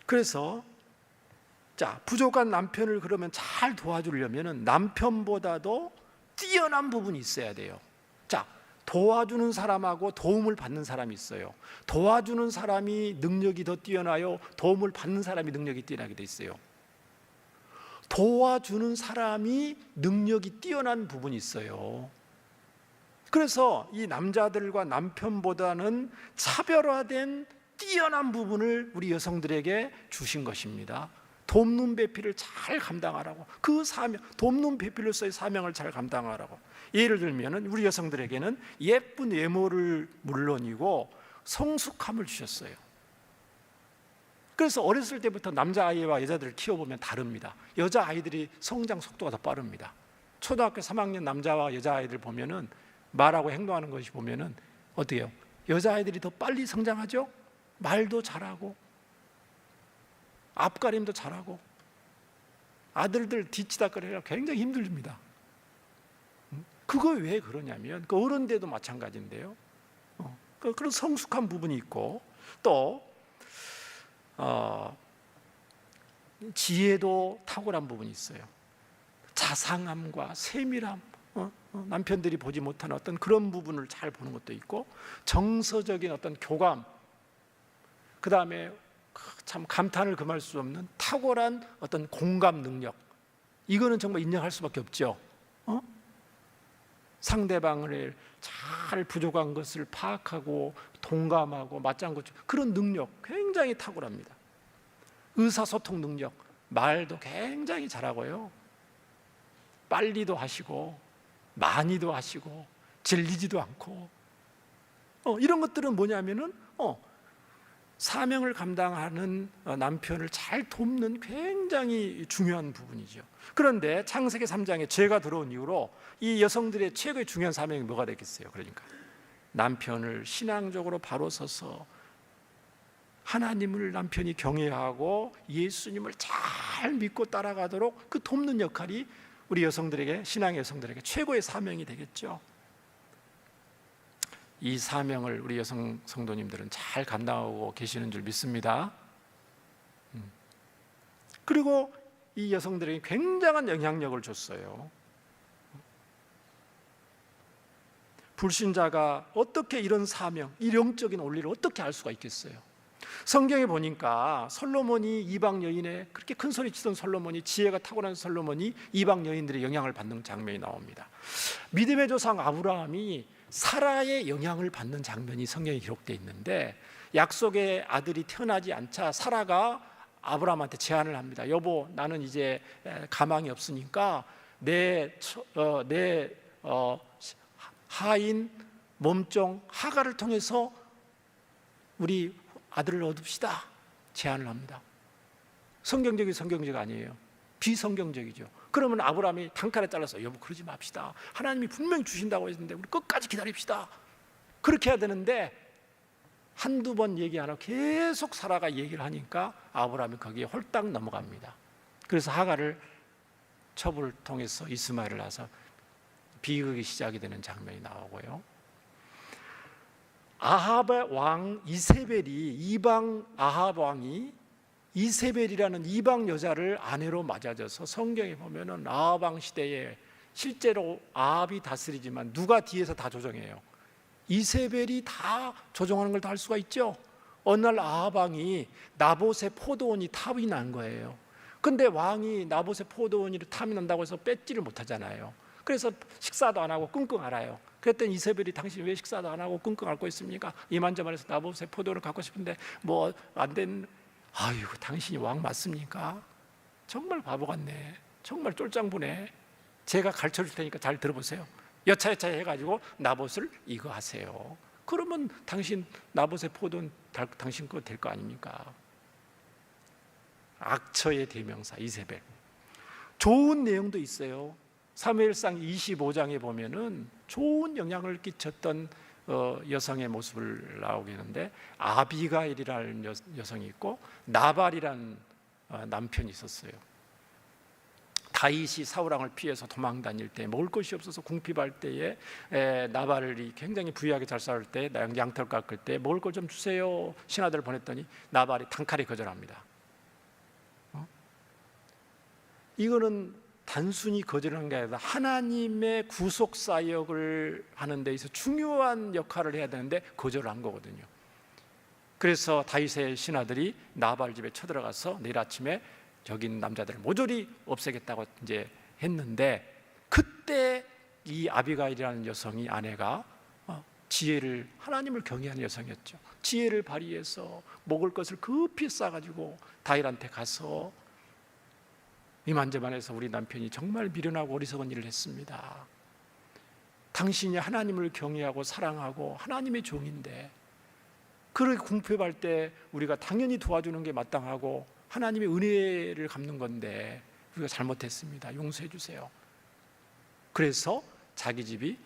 그래서 부족한 남편을 그러면 잘 도와주려면 남편보다도 뛰어난 부분이 있어야 돼요. 도와주는 사람하고 도움을 받는 사람이 있어요. 도와주는 사람이 능력이 더 뛰어나요? 도움을 받는 사람이 능력이 뛰어나게 돼 있어요. 도와주는 사람이 능력이 뛰어난 부분이 있어요. 그래서 이 남자들과 남편보다는 차별화된 뛰어난 부분을 우리 여성들에게 주신 것입니다. 돕는 배필을 잘 감당하라고, 그 사명, 돕는 배필로서의 사명을 잘 감당하라고. 예를 들면 우리 여성들에게는 예쁜 외모를 물론이고 성숙함을 주셨어요. 그래서 어렸을 때부터 남자아이와 여자들을 키워보면 다릅니다. 여자아이들이 성장 속도가 더 빠릅니다. 초등학교 3학년 남자와 여자아이들 보면은 말하고 행동하는 것이 보면은 어때요? 여자아이들이 더 빨리 성장하죠? 말도 잘하고 앞가림도 잘하고. 아들들 뒤치다거리라 굉장히 힘듭니다. 그거 왜 그러냐면 그 어른들도 마찬가지인데요. 그런 성숙한 부분이 있고, 또 지혜도 탁월한 부분이 있어요. 자상함과 세밀함, 남편들이 보지 못하는 어떤 그런 부분을 잘 보는 것도 있고, 정서적인 어떤 교감, 그 다음에 참 감탄을 금할 수 없는 탁월한 어떤 공감 능력, 이거는 정말 인정할 수밖에 없죠. 상대방을 잘 부족한 것을 파악하고 동감하고 맞장구, 그런 능력 굉장히 탁월합니다. 의사소통 능력, 말도 굉장히 잘하고요, 빨리도 하시고 많이도 하시고 질리지도 않고, 이런 것들은 뭐냐면은 사명을 감당하는 남편을 잘 돕는 굉장히 중요한 부분이죠. 그런데 창세기 3장에 죄가 들어온 이후로 이 여성들의 최고의 중요한 사명이 뭐가 되겠어요? 그러니까 남편을 신앙적으로 바로 서서 하나님을 남편이 경외하고 예수님을 잘 믿고 따라가도록 그 돕는 역할이 우리 여성들에게, 신앙의 여성들에게 최고의 사명이 되겠죠. 이 사명을 우리 여성 성도님들은 잘 감당하고 계시는 줄 믿습니다. 그리고 이 여성들에게 굉장한 영향력을 줬어요. 불신자가 어떻게 이런 사명, 이 영적인 원리를 어떻게 알 수가 있겠어요? 성경에 보니까 솔로몬이 이방 여인의, 그렇게 큰 소리 치던 솔로몬이, 지혜가 타고난 솔로몬이 이방 여인들의 영향을 받는 장면이 나옵니다. 믿음의 조상 아브라함이 사라의 영향을 받는 장면이 성경에 기록되어 있는데, 약속의 아들이 태어나지 않자 사라가 아브라함한테 제안을 합니다. 여보, 나는 이제 가망이 없으니까 내 하인 몸종 하가를 통해서 우리 아들을 얻읍시다, 제안을 합니다. 성경적 아니에요. 비성경적이죠. 그러면 아브라함이 단칼에 잘라서 여보, 그러지 맙시다. 하나님이 분명히 주신다고 했는데 우리 끝까지 기다립시다. 그렇게 해야 되는데 한두 번 얘기 안 하고 계속 사라가 얘기를 하니까 아브라함이 거기에 홀딱 넘어갑니다. 그래서 하가를 첩을 통해서 이스마엘을 낳아서 비극이 시작이 되는 장면이 나오고요. 아합의 왕 이세벨이, 이방 아합 왕이 이세벨이라는 이방 여자를 아내로 맞아줘서, 성경에 보면은 아합 왕 시대에 실제로 아합이 다스리지만 누가 뒤에서 다 조정해요? 이세벨이 다 조정하는 걸 다 할 수가 있죠. 어느 날 아합 왕이 나봇의 포도원이 탐이 난 거예요. 근데 왕이 나봇의 포도원이 탐이 난다고 해서 뺏지를 못하잖아요. 그래서 식사도 안 하고 끙끙 앓아요. 그랬더니 이세벨이 당신이 왜 식사도 안 하고 끙끙 앓고 있습니까? 이만저만해서 나봇의 포도원을 갖고 싶은데 뭐 안 된, 아이고 당신이 왕 맞습니까? 정말 바보 같네. 정말 쫄짱부네. 제가 가르쳐줄 테니까 잘 들어보세요. 여차여차 해가지고 나봇을 이거 하세요. 그러면 당신 나봇의 포도는 당신 거 될 거 아닙니까? 악처의 대명사 이세벨. 좋은 내용도 있어요. 사무엘상 25장에 보면은 좋은 영향을 끼쳤던 여성의 모습을 나오게 하는데, 아비가일이라는 여성이 있고 나발이라는 남편이 있었어요. 다윗이 사울왕을 피해서 도망 다닐 때, 먹을 것이 없어서 궁핍할 때에 나발이 굉장히 부유하게 잘 싸울 때, 양털 깎을 때 먹을 것 좀 주세요 신하들을 보냈더니 나발이 단칼에 거절합니다. 이거는 단순히 거절한 게 아니라 하나님의 구속 사역을 하는 데 있어서 중요한 역할을 해야 되는데 거절을 한 거거든요. 그래서 다윗의 신하들이 나발 집에 쳐들어가서 내일 아침에 저기 있는 남자들을 모조리 없애겠다고 이제 했는데, 그때 이 아비가일이라는 여성이, 아내가 지혜를, 하나님을 경외하는 여성이었죠. 지혜를 발휘해서 먹을 것을 급히 싸가지고 다윗한테 가서 이만저만해서 우리 남편이 정말 미련하고 어리석은 일을 했습니다. 당신이 하나님을 경외하고 사랑하고 하나님의 종인데 그렇게 궁핍할 때 우리가 당연히 도와주는 게 마땅하고 하나님의 은혜를 갚는 건데 우리가 잘못했습니다. 용서해 주세요. 그래서 자기 집이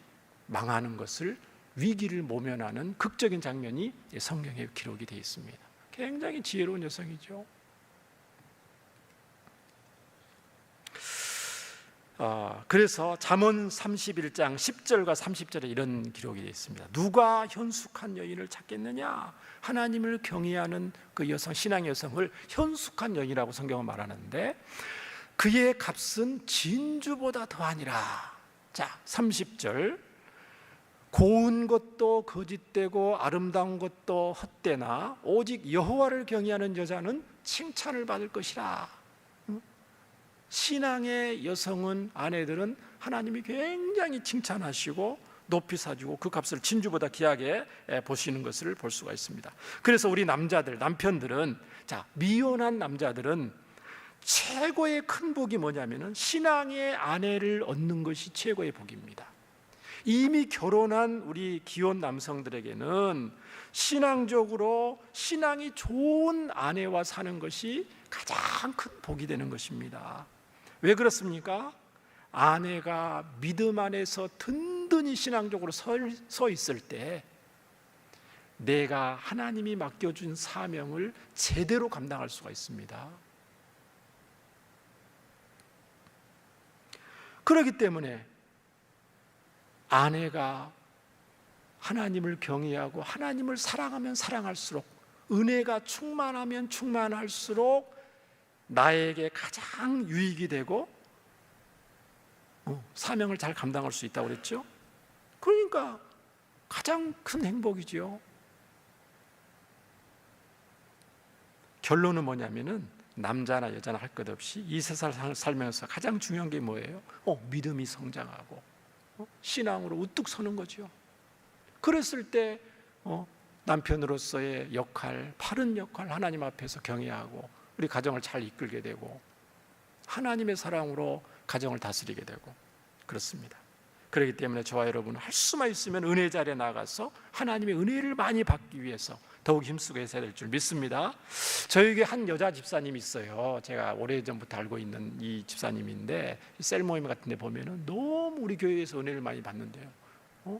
망하는 것을, 위기를 모면하는 극적인 장면이 성경에 기록이 되어 있습니다. 굉장히 지혜로운 여성이죠. 그래서 잠언 31장 10절과 30절에 이런 기록이 되어 있습니다. 누가 현숙한 여인을 찾겠느냐? 하나님을 경외하는 그 여성, 신앙의 여성을 현숙한 여인이라고 성경은 말하는데, 그의 값은 진주보다 더하니라. 자, 30절. 고운 것도 거짓되고 아름다운 것도 헛되나 오직 여호와를 경외하는 여자는 칭찬을 받을 것이라. 신앙의 여성은, 아내들은 하나님이 굉장히 칭찬하시고 높이 사주고 그 값을 진주보다 귀하게 보시는 것을 볼 수가 있습니다. 그래서 우리 남자들, 남편들은, 자, 미혼한 남자들은 최고의 큰 복이 뭐냐면은 신앙의 아내를 얻는 것이 최고의 복입니다. 이미 결혼한 우리 기혼 남성들에게는 신앙적으로 신앙이 좋은 아내와 사는 것이 가장 큰 복이 되는 것입니다. 왜 그렇습니까? 아내가 믿음 안에서 든든히 신앙적으로 서 있을 때 내가 하나님이 맡겨준 사명을 제대로 감당할 수가 있습니다. 그렇기 때문에 아내가 하나님을 경외하고 하나님을 사랑하면 사랑할수록, 은혜가 충만하면 충만할수록 나에게 가장 유익이 되고 사명을 잘 감당할 수 있다고 그랬죠. 그러니까 가장 큰 행복이죠. 결론은 뭐냐면은 남자나 여자나 할 것 없이 이 세상을 살면서 가장 중요한 게 뭐예요? 믿음이 성장하고 신앙으로 우뚝 서는 거죠. 그랬을 때 남편으로서의 역할, 바른 역할, 하나님 앞에서 경외하고 우리 가정을 잘 이끌게 되고 하나님의 사랑으로 가정을 다스리게 되고 그렇습니다. 그렇기 때문에 저와 여러분은 할 수만 있으면 은혜 자리에 나가서 하나님의 은혜를 많이 받기 위해서 더욱 힘쓰고 있어야 될 줄 믿습니다. 저에게 한 여자 집사님이 있어요. 제가 오래전부터 알고 있는 이 집사님인데 셀 모임 같은 데 보면은 너무 우리 교회에서 은혜를 많이 받는데요.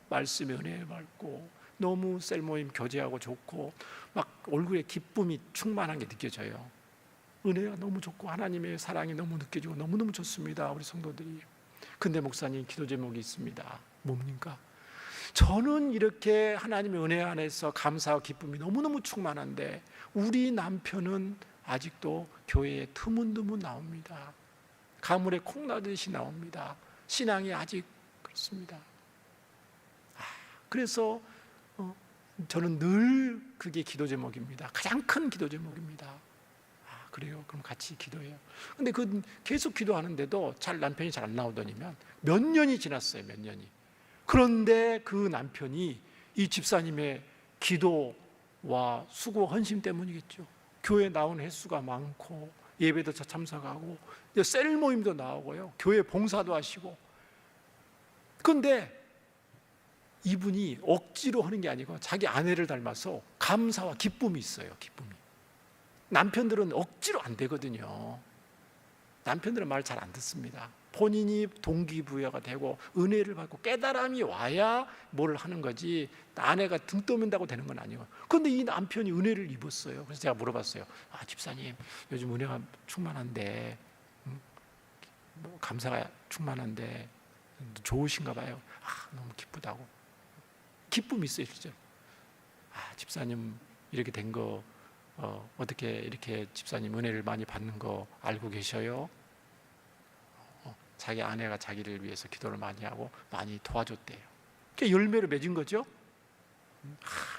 말씀에 은혜 받고 너무 셀 모임 교제하고 좋고 막 얼굴에 기쁨이 충만한 게 느껴져요. 은혜가 너무 좋고 하나님의 사랑이 너무 느껴지고 너무너무 좋습니다. 우리 성도들이. 근데 목사님, 기도 제목이 있습니다. 뭡니까? 저는 이렇게 하나님의 은혜 안에서 감사와 기쁨이 너무너무 충만한데 우리 남편은 아직도 교회에 드문드문 나옵니다. 가물에 콩 나듯이 나옵니다. 신앙이 아직 그렇습니다. 그래서 저는 늘 그게 기도 제목입니다. 가장 큰 기도 제목입니다. 그래요? 그럼 같이 기도해요. 근데 그 계속 기도하는데도 남편이 잘 안 나오더니만 몇 년이 지났어요. 몇 년이. 그런데 그 남편이 이 집사님의 기도와 수고 헌심 때문이겠죠. 교회 나온 횟수가 많고 예배도 참석하고 셀 모임도 나오고요. 교회 봉사도 하시고. 그런데 이분이 억지로 하는 게 아니고 자기 아내를 닮아서 감사와 기쁨이 있어요. 기쁨이. 남편들은 억지로 안 되거든요. 남편들은 말 잘 안 듣습니다. 본인이 동기부여가 되고 은혜를 받고 깨달음이 와야 뭘 하는 거지 아내가 등 떠민다고 되는 건 아니에요. 그런데 이 남편이 은혜를 입었어요. 그래서 제가 물어봤어요. 집사님 요즘 은혜가 충만한데 감사가 충만한데 좋으신가 봐요. 너무 기쁘다고. 기쁨이 있어요. 진짜. 집사님 이렇게 된 거 어떻게 이렇게 집사님 은혜를 많이 받는 거 알고 계셔요? 자기 아내가 자기를 위해서 기도를 많이 하고 많이 도와줬대요. 그게 열매를 맺은 거죠.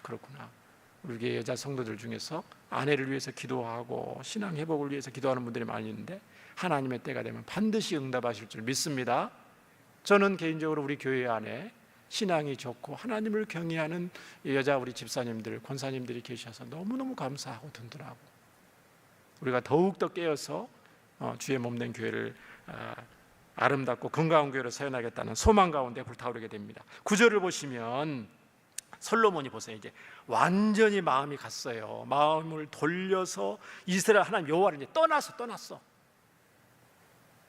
그렇구나. 우리 교회 여자 성도들 중에서 아내를 위해서 기도하고 신앙 회복을 위해서 기도하는 분들이 많이 있는데 하나님의 때가 되면 반드시 응답하실 줄 믿습니다. 저는 개인적으로 우리 교회 안에 신앙이 좋고 하나님을 경외하는 여자 우리 집사님들, 권사님들이 계셔서 너무너무 감사하고 든든하고 우리가 더욱더 깨어서 주의 몸된 교회를 아름답고 건강한 교회로 세워나가겠다는 소망 가운데 불타오르게 됩니다. 9절을 보시면 솔로몬이 보세요. 이제 완전히 마음이 갔어요. 마음을 돌려서 이스라엘 하나님 여호와를 이제 떠났어.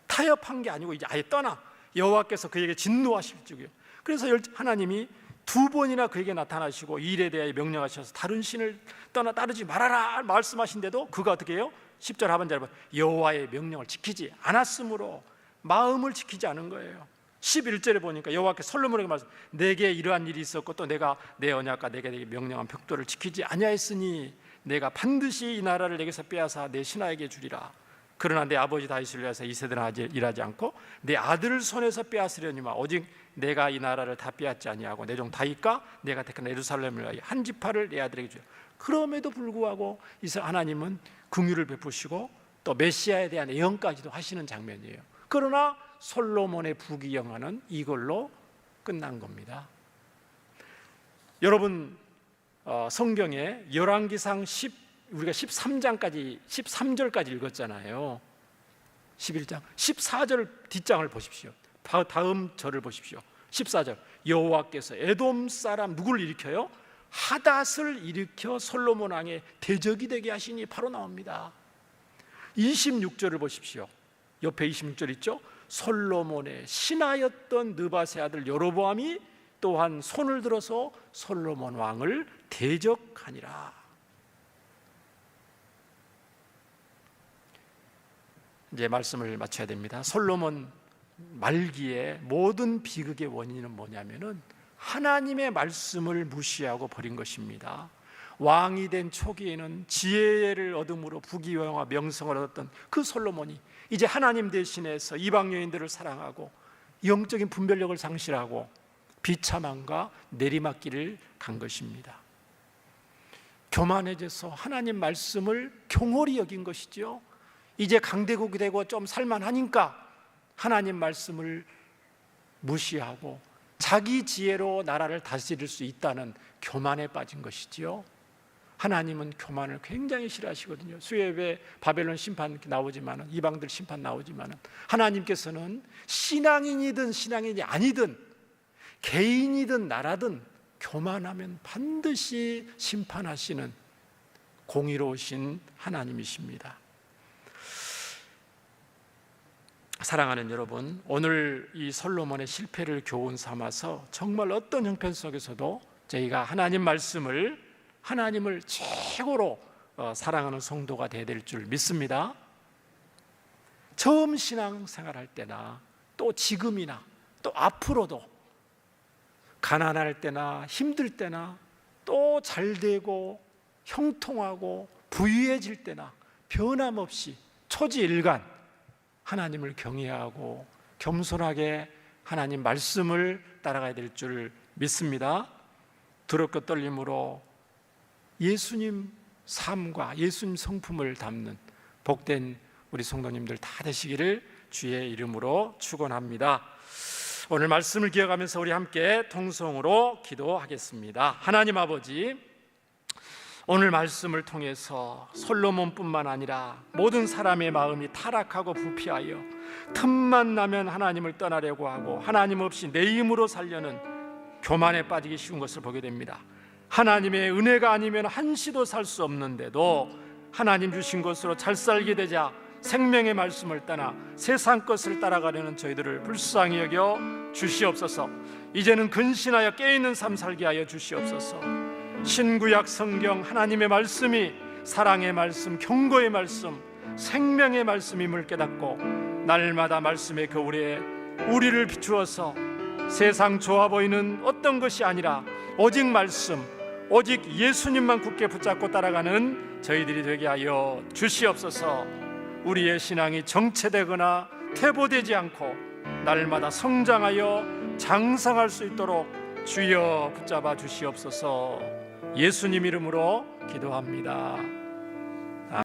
타협한 게 아니고 이제 아예 떠나. 여호와께서 그에게 진노하실 적이요. 그래서 하나님이 두 번이나 그에게 나타나시고 이 일에 대하여 명령하셔서 다른 신을 떠나 따르지 말아라 말씀하신데도 그가 어떻게 해요? 10절 하반절에 보면 여호와의 명령을 지키지 않았으므로 마음을 지키지 않은 거예요. 11절에 보니까 여호와께서 솔로몬에게 말씀, 내게 이러한 일이 있었고 또 내가 내 언약과 내게 명령한 벽도를 지키지 아니하였으니 내가 반드시 이 나라를 내게서 빼앗아 내 신하에게 주리라. 그러나 내 아버지 다윗을 위해서 이 세대는 일하지 않고 내 아들을 손에서 빼앗으려니와 오직 내가 이 나라를 다 빼앗지 아니하고 내 종 다윗과 내가 택한 예루살렘을 위하여 한 지파를 내 아들에게 주려. 그럼에도 불구하고 이스라엘 하나님은 긍휼을 베푸시고 또 메시아에 대한 예언까지도 하시는 장면이에요. 그러나 솔로몬의 부귀영화는 이걸로 끝난 겁니다. 여러분 성경에 열왕기상 우리가 13장까지 13절까지 읽었잖아요. 11장 14절 뒷장을 보십시오. 다음 절을 보십시오. 14절 여호와께서 에돔 사람 누구를 일으켜요? 하닷을 일으켜 솔로몬 왕의 대적이 되게 하시니 바로 나옵니다. 26절을 보십시오. 옆에 26절 있죠? 솔로몬의 신하였던 느밧의 아들 여로보암이 또한 손을 들어서 솔로몬 왕을 대적하니라. 이제 말씀을 마쳐야 됩니다. 솔로몬 말기에 모든 비극의 원인은 뭐냐면은 하나님의 말씀을 무시하고 버린 것입니다. 왕이 된 초기에는 지혜를 얻음으로 부귀영화 명성을 얻었던 그 솔로몬이 이제 하나님 대신해서 이방 여인들을 사랑하고 영적인 분별력을 상실하고 비참함과 내리막길을 간 것입니다. 교만해져서 하나님 말씀을 경홀히 여긴 것이죠. 이제 강대국이 되고 좀 살만하니까 하나님 말씀을 무시하고 자기 지혜로 나라를 다스릴 수 있다는 교만에 빠진 것이지요. 하나님은 교만을 굉장히 싫어하시거든요. 수예배 바벨론 심판 나오지만은, 이방들 심판 나오지만은, 하나님께서는 신앙인이든 신앙인이 아니든 개인이든 나라든 교만하면 반드시 심판하시는 공의로우신 하나님이십니다. 사랑하는 여러분, 오늘 이 솔로몬의 실패를 교훈 삼아서 정말 어떤 형편 속에서도 저희가 하나님을 최고로 사랑하는 성도가 되어야 될 줄 믿습니다. 처음 신앙생활할 때나 또 지금이나 또 앞으로도 가난할 때나 힘들 때나 또 잘되고 형통하고 부유해질 때나 변함없이 초지일관 하나님을 경외하고 겸손하게 하나님 말씀을 따라가야 될 줄 믿습니다. 두렵고 떨림으로 예수님 삶과 예수님 성품을 담는 복된 우리 성도님들 다 되시기를 주의 이름으로 축원합니다. 오늘 말씀을 기억하면서 우리 함께 통성으로 기도하겠습니다. 하나님 아버지, 오늘 말씀을 통해서 솔로몬뿐만 아니라 모든 사람의 마음이 타락하고 부패하여 틈만 나면 하나님을 떠나려고 하고 하나님 없이 내 힘으로 살려는 교만에 빠지기 쉬운 것을 보게 됩니다. 하나님의 은혜가 아니면 한시도 살 수 없는데도 하나님 주신 것으로 잘 살게 되자 생명의 말씀을 떠나 세상 것을 따라가려는 저희들을 불쌍히 여겨 주시옵소서. 이제는 근신하여 깨어있는 삶 살게 하여 주시옵소서. 신구약 성경 하나님의 말씀이 사랑의 말씀, 경고의 말씀, 생명의 말씀임을 깨닫고 날마다 말씀의 거울에 우리를 비추어서 세상 좋아 보이는 어떤 것이 아니라 오직 말씀, 오직 예수님만 굳게 붙잡고 따라가는 저희들이 되게 하여 주시옵소서. 우리의 신앙이 정체되거나 퇴보되지 않고 날마다 성장하여 장성할 수 있도록 주여 붙잡아 주시옵소서. 예수님 이름으로 기도합니다.